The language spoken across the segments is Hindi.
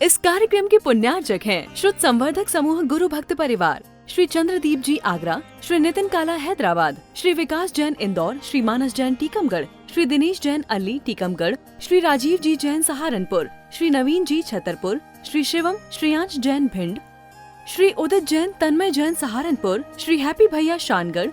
इस कार्यक्रम के पुण्यार्चक हैं श्रुत संवर्धक समूह गुरु भक्त परिवार, श्री चंद्रदीप जी आगरा, श्री नितिन काला हैदराबाद, श्री विकास जैन इंदौर, श्री मानस जैन टीकमगढ़, श्री दिनेश जैन अली टीकमगढ़, श्री राजीव जी जैन सहारनपुर, श्री नवीन जी छतरपुर, श्री शिवम श्रेयांश जैन भिंड, श्री उदित जैन तन्मय जैन सहारनपुर, श्री हैप्पी भैया शानगढ़,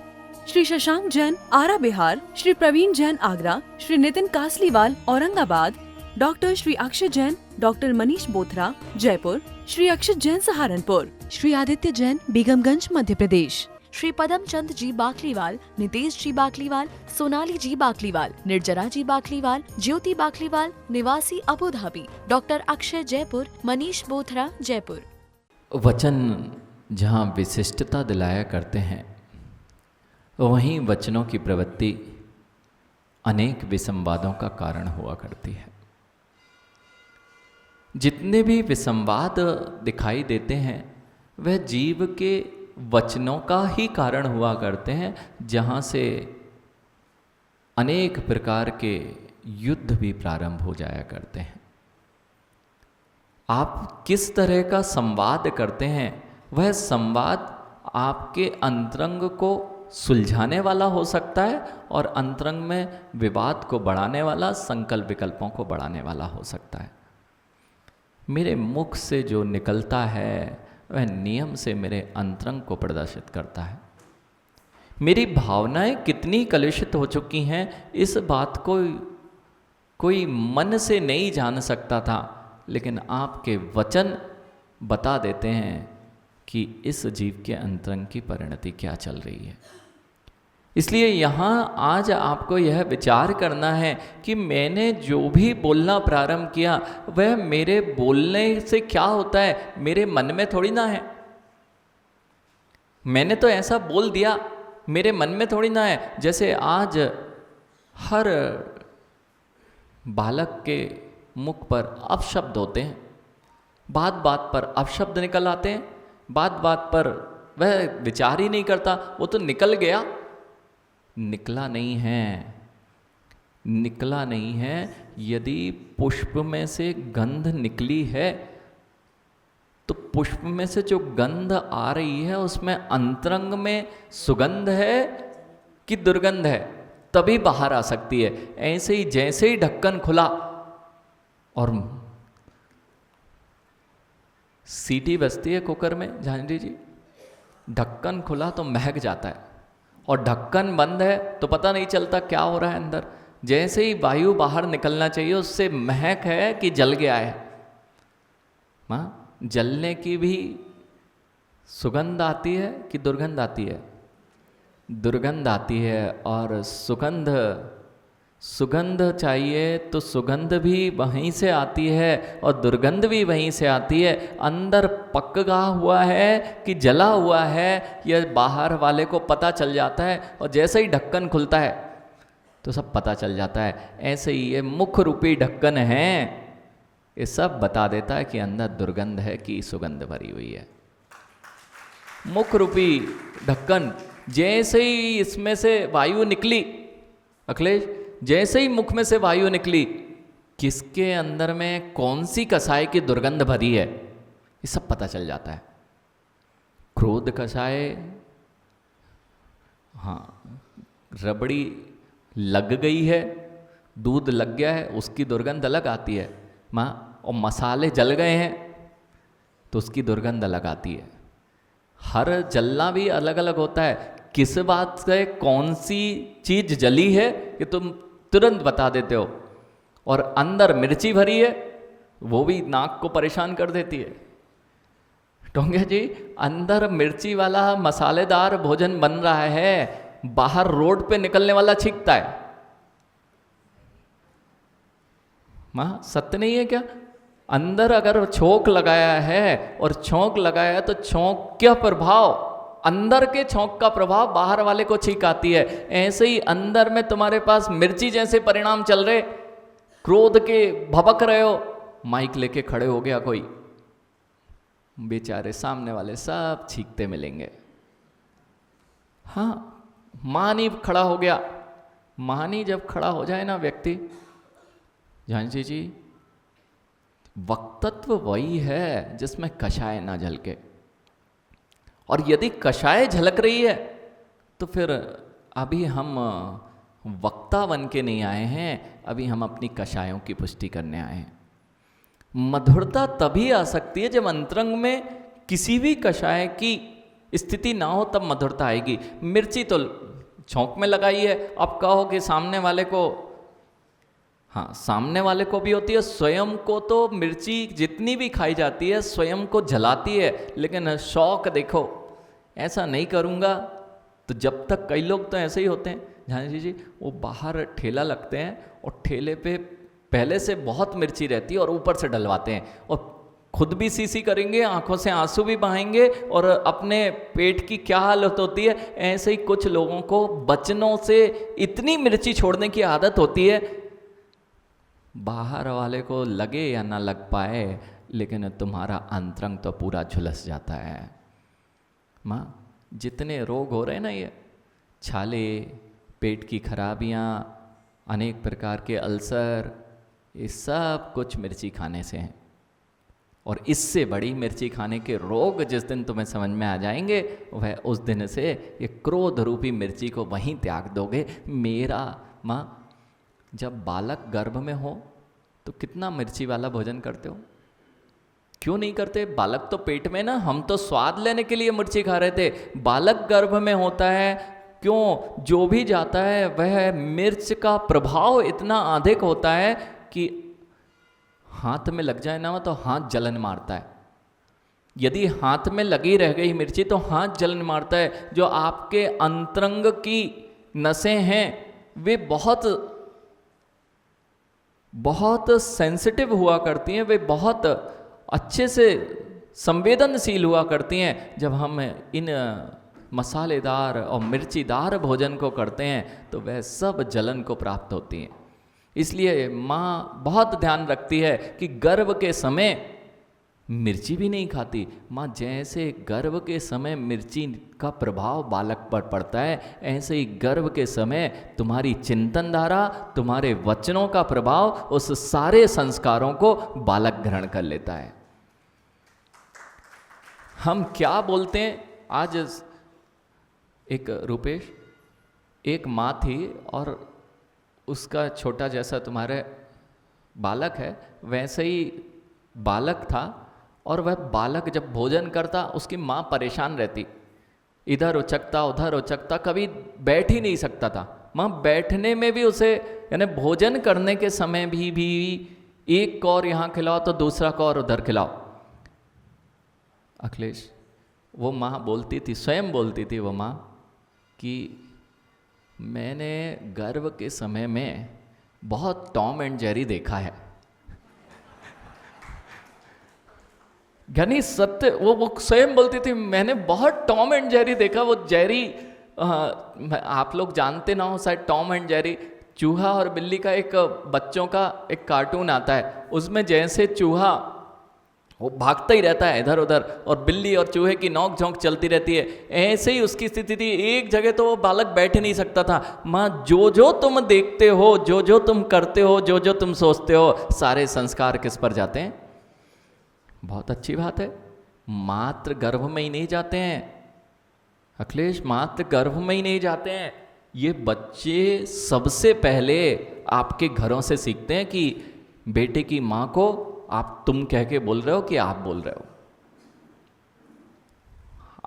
श्री शशांक जैन आरा बिहार, श्री प्रवीण जैन आगरा, श्री नितिन कासलीवाल औरंगाबाद, डॉक्टर श्री अक्षय जैन, डॉक्टर मनीष बोथरा जयपुर, श्री अक्षत जैन सहारनपुर, श्री आदित्य जैन बेगमगंज मध्य प्रदेश, श्री पदम चंद जी बाकलीवाल, नितेश जी बाकलीवाल, सोनाली जी बाकलीवाल, निर्जरा जी बाकलीवाल, ज्योति बाकलीवाल निवासी Abu Dhabi, doctor Akshay Jaipur, Manish Bothra Jaipur. वचन जहाँ विशिष्टता दिलाया करते हैं, वहीं वचनों की प्रवृत्ति अनेक विसंवादों का कारण हुआ करती है। जितने भी विसंवाद दिखाई देते हैं वह जीव के वचनों का ही कारण हुआ करते हैं, जहाँ से अनेक प्रकार के युद्ध भी प्रारंभ हो जाया करते हैं। आप किस तरह का संवाद करते हैं, वह संवाद आपके अंतरंग को सुलझाने वाला हो सकता है और अंतरंग में विवाद को बढ़ाने वाला, संकल्प विकल्पों को बढ़ाने वाला हो सकता है। मेरे मुख से जो निकलता है वह नियम से मेरे अंतरंग को प्रदर्शित करता है। मेरी भावनाएं कितनी कलुषित हो चुकी हैं, इस बात को कोई मन से नहीं जान सकता था, लेकिन आपके वचन बता देते हैं कि इस जीव के अंतरंग की परिणति क्या चल रही है। इसलिए यहाँ आज आपको यह विचार करना है कि मैंने जो भी बोलना प्रारंभ किया वह मेरे बोलने से क्या होता है, मेरे मन में थोड़ी ना है। मैंने तो ऐसा बोल दिया, मेरे मन में थोड़ी ना है। जैसे आज हर बालक के मुख पर अपशब्द होते हैं, बात बात पर अपशब्द निकल आते हैं, बात बात पर वह विचार ही नहीं करता, वो तो निकल गया। निकला नहीं है, निकला नहीं है। यदि पुष्प में से गंध निकली है तो पुष्प में से जो गंध आ रही है उसमें अंतरंग में सुगंध है कि दुर्गंध है, तभी बाहर आ सकती है। ऐसे ही जैसे ही ढक्कन खुला और सीटी बजती है कुकर में, जानवी जी, ढक्कन खुला तो महक जाता है और ढक्कन बंद है तो पता नहीं चलता क्या हो रहा है अंदर। जैसे ही वायु बाहर निकलना चाहिए उससे महक है कि जल गया है। जलने की भी सुगंध आती है कि दुर्गंध आती है? दुर्गंध आती है। और सुगंध चाहिए तो सुगंध भी वहीं से आती है और दुर्गंध भी वहीं से आती है। अंदर पका हुआ है कि जला हुआ है यह बाहर वाले को पता चल जाता है, और जैसे ही ढक्कन खुलता है तो सब पता चल जाता है। ऐसे ही ये मुख रूपी ढक्कन है, ये सब बता देता है कि अंदर दुर्गंध है कि सुगंध भरी हुई है। मुख रूपी ढक्कन, जैसे ही इसमें से वायु निकली, अखिलेश, जैसे ही मुख में से वायु निकली, किसके अंदर में कौन सी कसाय की दुर्गंध भरी है ये सब पता चल जाता है। क्रोध कसाय, हाँ, रबड़ी लग गई है, दूध लग गया है, उसकी दुर्गंध अलग आती है माँ। और मसाले जल गए हैं तो उसकी दुर्गंध अलग आती है। हर जलना भी अलग अलग होता है। किस बात से कौन सी चीज जली है कि तुम तुरंत बता देते हो। और अंदर मिर्ची भरी है, वो भी नाक को परेशान कर देती है। टोंगे जी, अंदर मिर्ची वाला मसालेदार भोजन बन रहा है, बाहर रोड पे निकलने वाला छींकता है। मां, सत्य नहीं है क्या? अंदर अगर छोंक लगाया है और छोंक लगाया है तो छोंक का प्रभाव, अंदर के छोंक का प्रभाव बाहर वाले को छींक आती है। ऐसे ही अंदर में तुम्हारे पास मिर्ची जैसे परिणाम चल रहे, क्रोध के भबक रहे हो, माइक लेके खड़े हो गया कोई, बेचारे सामने वाले सब छींकते मिलेंगे। हाँ, मानी खड़ा हो गया। मानी जब खड़ा हो जाए ना व्यक्ति, जानसी जी, वक्तत्व वही है जिसमें कषाय ना झलके। और यदि कषाय झलक रही है तो फिर अभी हम वक्ता बन के नहीं आए हैं, अभी हम अपनी कषायों की पुष्टि करने आए हैं। मधुरता तभी आ सकती है जब अंतरंग में किसी भी कषाय की स्थिति ना हो, तब मधुरता आएगी। मिर्ची तो छौंक में लगाई है, अब कहो कि सामने वाले को, हाँ सामने वाले को भी होती है, स्वयं को तो मिर्ची जितनी भी खाई जाती है स्वयं को जलाती है, लेकिन शौक देखो ऐसा नहीं करूँगा तो जब तक, कई लोग तो ऐसे ही होते हैं झांसी जी, वो बाहर ठेला लगते हैं और ठेले पे पहले से बहुत मिर्ची रहती है और ऊपर से डलवाते हैं और खुद भी सीसी करेंगे, आंखों से आंसू भी बहाएंगे और अपने पेट की क्या हालत होती है। ऐसे ही कुछ लोगों को बचनों से इतनी मिर्ची छोड़ने की आदत होती है, बाहर वाले को लगे या ना लग पाए लेकिन तुम्हारा अंतरंग तो पूरा झुलस जाता है। माँ, जितने रोग हो रहे हैं ना, ये छाले, पेट की खराबियाँ, अनेक प्रकार के अल्सर, ये सब कुछ मिर्ची खाने से हैं। और इससे बड़ी मिर्ची खाने के रोग जिस दिन तुम्हें समझ में आ जाएंगे, वह उस दिन से ये क्रोध रूपी मिर्ची को वहीं त्याग दोगे। मेरा माँ, जब बालक गर्भ में हो तो कितना मिर्ची वाला भोजन करते हो? क्यों नहीं करते? बालक तो पेट में ना, हम तो स्वाद लेने के लिए मिर्ची खा रहे थे। बालक गर्भ में होता है, क्यों? जो भी जाता है वह मिर्च का प्रभाव इतना अधिक होता है कि हाथ में लग जाए ना तो हाथ जलन मारता है। यदि हाथ में लगी रह गई मिर्ची तो हाथ जलन मारता है। जो आपके अंतरंग की नसें हैं वे बहुत बहुत सेंसिटिव हुआ करती हैं, वे बहुत अच्छे से संवेदनशील हुआ करती हैं। जब हम इन मसालेदार और मिर्चीदार भोजन को करते हैं तो वह सब जलन को प्राप्त होती हैं। इसलिए माँ बहुत ध्यान रखती है कि गर्भ के समय मिर्ची भी नहीं खाती। माँ, जैसे गर्भ के समय मिर्ची का प्रभाव बालक पर पड़ता है, ऐसे ही गर्भ के समय तुम्हारी चिंतन धारा, तुम्हारे वचनों का प्रभाव उस सारे संस्कारों को बालक ग्रहण कर लेता है। हम क्या बोलते हैं? आज एक रूपेश, एक माँ थी और उसका छोटा जैसा तुम्हारे बालक है वैसे ही बालक था, और वह बालक जब भोजन करता उसकी माँ परेशान रहती, इधर उचकता उधर उचकता, कभी बैठ ही नहीं सकता था। माँ बैठने में भी उसे, यानी भोजन करने के समय भी एक कौर यहाँ खिलाओ तो दूसरा कौर उधर खिलाओ। अखिलेश, वो माँ बोलती थी, स्वयं बोलती थी वो माँ कि मैंने गर्भ के समय में बहुत टॉम एंड जेरी देखा है। यानी सत्य, वो स्वयं बोलती थी, मैंने बहुत टॉम एंड जेरी देखा। वो जेरी, आप लोग जानते ना हो शायद, टॉम एंड जेरी चूहा और बिल्ली का एक बच्चों का एक कार्टून आता है। उसमें जैसे चूहा वो भागता ही रहता है इधर उधर और बिल्ली और चूहे की नोक झोंक चलती रहती है, ऐसे ही उसकी स्थिति थी। एक जगह तो वो बालक बैठ नहीं सकता था। माँ, जो जो तुम देखते हो, जो जो तुम करते हो, जो जो तुम सोचते हो, सारे संस्कार किस पर जाते हैं? बहुत अच्छी बात है, मात्र गर्भ में ही नहीं जाते हैं अखिलेश, मात्र गर्भ में ही नहीं जाते हैं। ये बच्चे सबसे पहले आपके घरों से सीखते हैं कि बेटे की माँ को आप तुम कह के बोल रहे हो कि आप बोल रहे हो।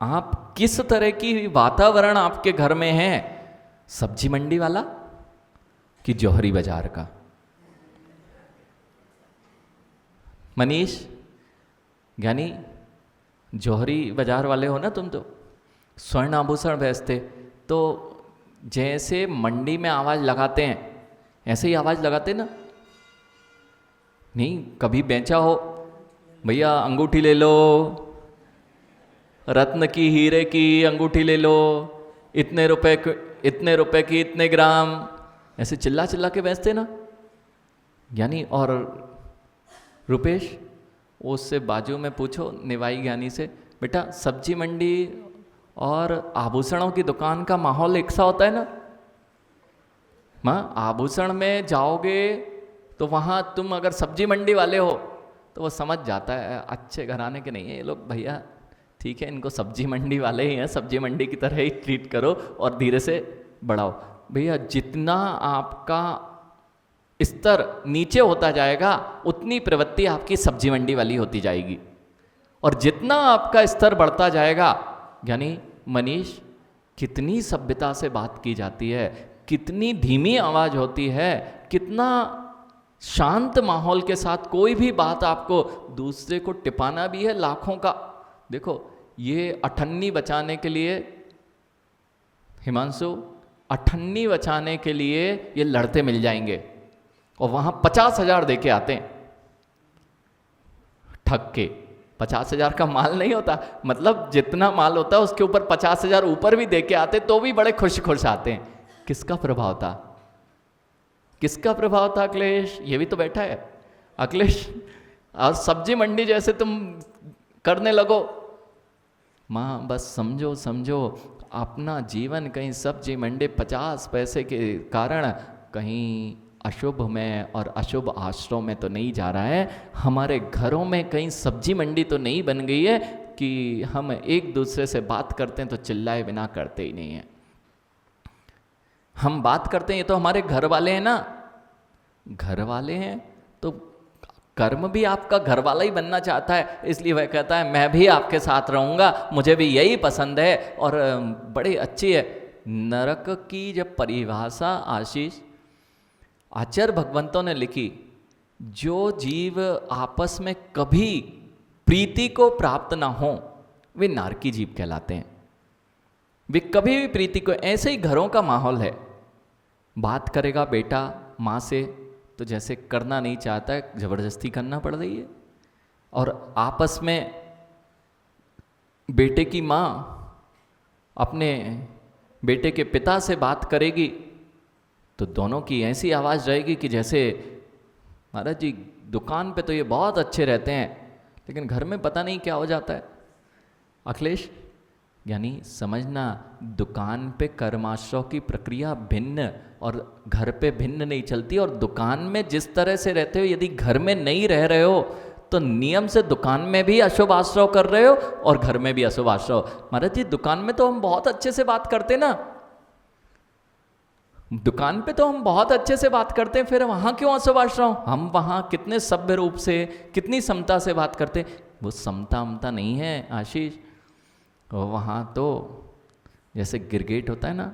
आप किस तरह की वातावरण आपके घर में है? सब्जी मंडी वाला कि जौहरी बाजार का? मनीष, यानी जौहरी बाजार वाले हो ना तुम तो। स्वर्ण आभूषण बेचते तो जैसे मंडी में आवाज़ लगाते हैं ऐसे ही आवाज़ लगाते ना? नहीं, कभी बेचा हो भैया अंगूठी ले लो, रत्न की हीरे की अंगूठी ले लो, इतने रुपए की इतने ग्राम, ऐसे चिल्ला चिल्ला के बेचते ना। यानी और रुपेश, उससे बाजू में पूछो निवाई ज्ञानी से, बेटा सब्जी मंडी और आभूषणों की दुकान का माहौल एक सा होता है ना? माँ, आभूषण में जाओगे तो वहाँ तुम अगर सब्जी मंडी वाले हो तो वो समझ जाता है अच्छे घराने के नहीं है ये लोग, भैया ठीक है इनको सब्जी मंडी वाले ही हैं, सब्जी मंडी की तरह ही ट्रीट करो और धीरे से बढ़ाओ। भैया जितना आपका स्तर नीचे होता जाएगा उतनी प्रवृत्ति आपकी सब्जी मंडी वाली होती जाएगी, और जितना आपका स्तर बढ़ता जाएगा, यानी मनीष कितनी सभ्यता से बात की जाती है, कितनी धीमी आवाज होती है, कितना शांत माहौल के साथ कोई भी बात आपको दूसरे को टिपाना भी है लाखों का। देखो ये अठन्नी बचाने के लिए, हिमांशु अठन्नी बचाने के लिए ये लड़ते मिल जाएंगे और वहां 50,000 दे के आते हैं ठग के। 50,000 का माल नहीं होता, मतलब जितना माल होता है उसके ऊपर 50,000 ऊपर भी दे के आते तो भी बड़े खुश खुश आते हैं। किसका प्रभाव था, किसका प्रभाव था अखिलेश? ये भी तो बैठा है अखिलेश। और सब्जी मंडी जैसे तुम करने लगो, माँ बस समझो समझो अपना जीवन कहीं सब्जी मंडी 50 पैसे के कारण कहीं अशुभ में और अशुभ आश्रम में तो नहीं जा रहा है, हमारे घरों में कहीं सब्जी मंडी तो नहीं बन गई है कि हम एक दूसरे से बात करते हैं तो चिल्लाए बिना करते ही नहीं है। हम बात करते हैं ये तो हमारे घर वाले हैं ना, घर वाले हैं तो कर्म भी आपका घर वाला ही बनना चाहता है, इसलिए वह कहता है मैं भी आपके साथ रहूँगा, मुझे भी यही पसंद है। और बड़ी अच्छी है नरक की जब परिभाषा आशीष आचार्य भगवंतों ने लिखी, जो जीव आपस में कभी प्रीति को प्राप्त ना हो वे नारकी जीव कहलाते हैं। वे कभी भी प्रीति को, ऐसे ही घरों का माहौल है, बात करेगा बेटा माँ से तो जैसे करना नहीं चाहता है जबरदस्ती करना पड़ रही है, और आपस में बेटे की माँ अपने बेटे के पिता से बात करेगी तो दोनों की ऐसी आवाज़ रहेगी कि जैसे महाराज जी दुकान पे तो ये बहुत अच्छे रहते हैं लेकिन घर में पता नहीं क्या हो जाता है। अखिलेश यानी समझना, दुकान पे कर्माश्रय की प्रक्रिया भिन्न और घर पे भिन्न नहीं चलती। और दुकान में जिस तरह से रहते हो यदि घर में नहीं रह रहे हो तो नियम से दुकान में भी अशुभ आश्रय कर रहे हो और घर में भी अशुभ आश्रय। महाराज जी दुकान में तो हम बहुत अच्छे से बात करते ना, दुकान पे तो हम बहुत अच्छे से बात करते हैं, फिर वहाँ क्यों अशुभ आश्रय? हम वहाँ कितने सभ्य रूप से कितनी समता से बात करते, वो समता उमता नहीं है आशीष। वहाँ तो जैसे गिरगिट होता है ना,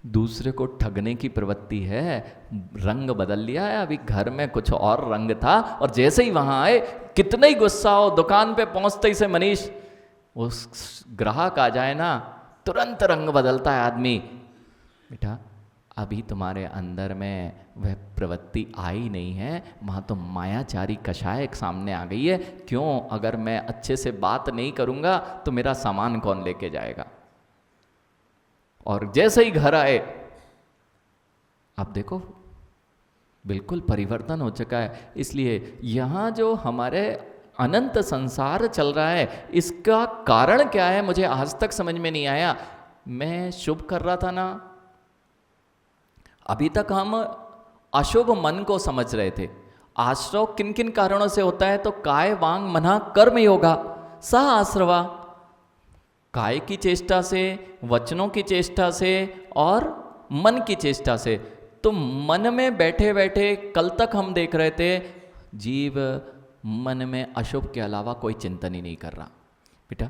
दूसरे को ठगने की प्रवृत्ति है, रंग बदल लिया है, अभी घर में कुछ और रंग था और जैसे ही वहाँ आए कितना ही गुस्सा हो, दुकान पे पहुँचते ही से मनीष उस ग्राहक आ जाए ना तुरंत रंग बदलता है आदमी। बेटा अभी तुम्हारे अंदर में वह प्रवृत्ति आई नहीं है, वहाँ तो मायाचारी कषाय एक सामने आ गई है। क्यों? अगर मैं अच्छे से बात नहीं करूँगा तो मेरा सामान कौन लेके जाएगा? और जैसे ही घर आए आप देखो बिल्कुल परिवर्तन हो चुका है। इसलिए यहाँ जो हमारे अनंत संसार चल रहा है इसका कारण क्या है मुझे आज तक समझ में नहीं आया। मैं शुभ कर रहा था ना, अभी तक हम अशुभ मन को समझ रहे थे। आश्रव किन किन कारणों से होता है? तो काय वांग मना कर्म योगा सह आश्रवा, काय की चेष्टा से, वचनों की चेष्टा से और मन की चेष्टा से। तो मन में बैठे बैठे कल तक हम देख रहे थे जीव मन में अशुभ के अलावा कोई चिंतन ही नहीं कर रहा। बेटा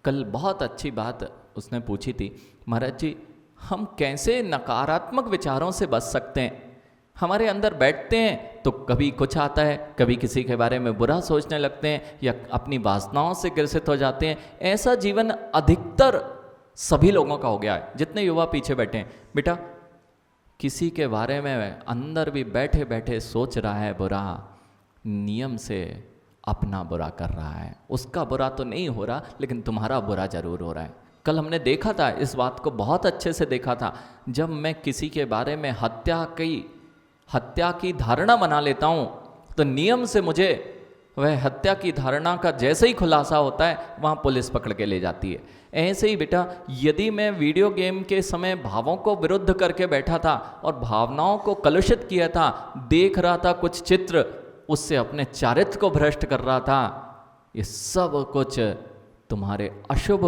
कल बहुत अच्छी बात उसने पूछी थी, महाराज जी हम कैसे नकारात्मक विचारों से बच सकते हैं? हमारे अंदर बैठते हैं तो कभी कुछ आता है, कभी किसी के बारे में बुरा सोचने लगते हैं या अपनी वासनाओं से ग्रसित हो जाते हैं। ऐसा जीवन अधिकतर सभी लोगों का हो गया है, जितने युवा पीछे बैठे हैं। बेटा किसी के बारे में अंदर भी बैठे बैठे सोच रहा है बुरा, नियम से अपना बुरा कर रहा है। उसका बुरा तो नहीं हो रहा लेकिन तुम्हारा बुरा जरूर हो रहा है। कल हमने देखा था इस बात को, बहुत अच्छे से देखा था। जब मैं किसी के बारे में हत्या की धारणा बना लेता हूँ तो नियम से मुझे वह हत्या की धारणा का जैसे ही खुलासा होता है वहाँ पुलिस पकड़ के ले जाती है। ऐसे ही बेटा यदि मैं वीडियो गेम के समय भावों को विरुद्ध करके बैठा था और भावनाओं को कलुषित किया था, देख रहा था कुछ चित्र, उससे अपने चारित्र को भ्रष्ट कर रहा था, ये सब कुछ तुम्हारे अशुभ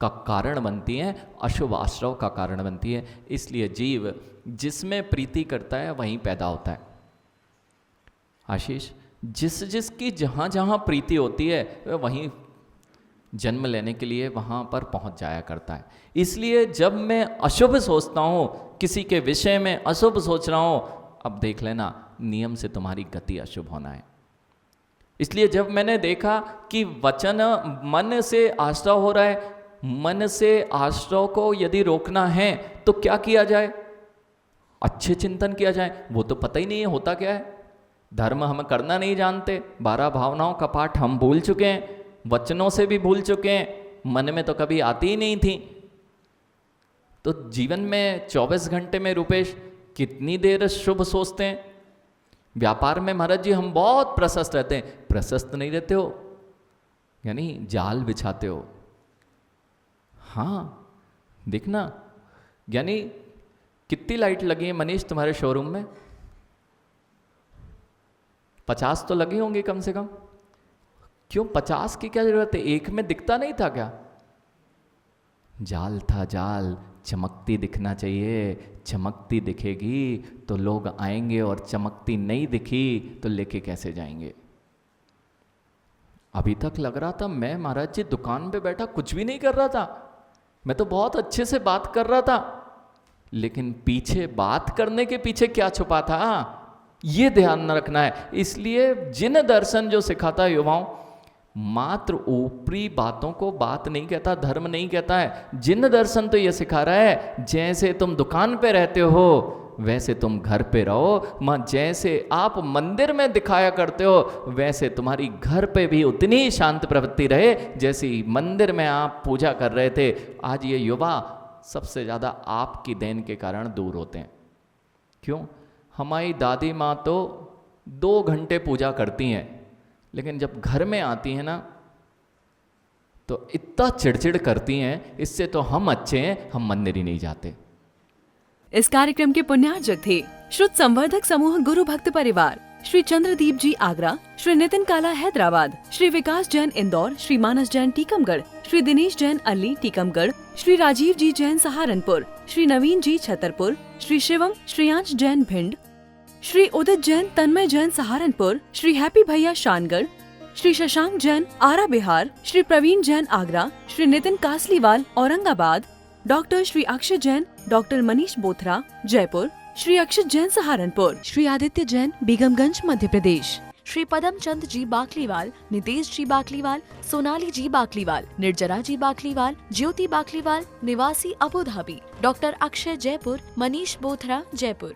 का कारण बनती है, अशुभ आश्रव का कारण बनती है। इसलिए जीव जिसमें प्रीति करता है वहीं पैदा होता है। आशीष, जिसकी जहाँ जहाँ प्रीति होती है वह वहीं जन्म लेने के लिए वहाँ पर पहुँच जाया करता है। इसलिए जब मैं अशुभ सोचता हूँ, किसी के विषय में अशुभ सोच रहा हूँ, अब देख लेना नियम से तुम्हारी गति अशुभ होना है। इसलिए जब मैंने देखा कि वचन मन से आश्रव हो रहा है, मन से आश्रव को यदि रोकना है तो क्या किया जाए? अच्छे चिंतन किया जाए। वो तो पता ही नहीं है होता क्या है। धर्म हम करना नहीं जानते, 12 भावनाओं का पाठ हम भूल चुके हैं, वचनों से भी भूल चुके हैं, मन में तो कभी आती ही नहीं थी। तो जीवन में 24 घंटे में रुपेश कितनी देर शुभ सोचते हैं? व्यापार में महाराज जी हम बहुत प्रशस्त रहते हैं। प्रशस्त नहीं रहते हो, यानी जाल बिछाते हो। हाँ देखना, यानी कितनी लाइट लगी है मनीष तुम्हारे शोरूम में? 50 तो लगी होंगी कम से कम। क्यों 50 की क्या जरूरत है? एक में दिखता नहीं था क्या? जाल था जाल, चमकती दिखना चाहिए। चमकती दिखेगी तो लोग आएंगे, और चमकती नहीं दिखी तो लेके कैसे जाएंगे? अभी तक लग रहा था मैं महाराज जी दुकान पे बैठा कुछ भी नहीं कर रहा था, मैं तो बहुत अच्छे से बात कर रहा था, लेकिन पीछे बात करने के पीछे क्या छुपा था ये ध्यान न रखना है। इसलिए जिन दर्शन जो सिखाता है युवाओं, मात्र ऊपरी बातों को बात नहीं कहता, धर्म नहीं कहता है। जिन दर्शन तो ये सिखा रहा है, जैसे तुम दुकान पे रहते हो वैसे तुम घर पे रहो। जैसे आप मंदिर में दिखाया करते हो वैसे तुम्हारी घर पे भी उतनी ही शांत प्रवृत्ति रहे जैसी मंदिर में आप पूजा कर रहे थे। आज ये युवा सबसे ज़्यादा आपकी देन के कारण दूर होते हैं। क्यों? हमारी दादी माँ तो 2 घंटे पूजा करती हैं, लेकिन जब घर में आती हैं ना तो इतना चिड़चिड़ करती हैं, इससे तो हम अच्छे हैं, हम मंदिर ही नहीं जाते। इस कार्यक्रम के पुण्यार्जक थे शुद्ध संवर्धक समूह गुरु भक्त परिवार, श्री चंद्रदीप जी आगरा, श्री नितिन काला हैदराबाद, श्री विकास जैन इंदौर, श्री मानस जैन टीकमगढ़, श्री दिनेश जैन अल्ली टीकमगढ़, श्री राजीव जी जैन सहारनपुर, श्री नवीन जी छतरपुर, श्री शिवम श्रेयांश जैन भिंड, श्री उदित जैन तन्मय जैन सहारनपुर, श्री हैप्पी भैया शानगढ़, श्री शशांक जैन आरा बिहार, श्री प्रवीण जैन आगरा, श्री नितिन कासलीवाल औरंगाबाद, डॉक्टर श्री अक्षय जैन, डॉक्टर मनीष बोथरा जयपुर, श्री अक्षित जैन सहारनपुर, श्री आदित्य जैन बेगमगंज मध्य प्रदेश, श्री पदम चंद जी बाकलीवाल, नितेश जी बाकलीवाल, सोनाली जी बाकलीवाल, निर्जरा जी बाकलीवाल, ज्योति बाकलीवाल निवासी Abu Dhabi, doctor Akshay Jaipur, Manish Bothra Jaipur.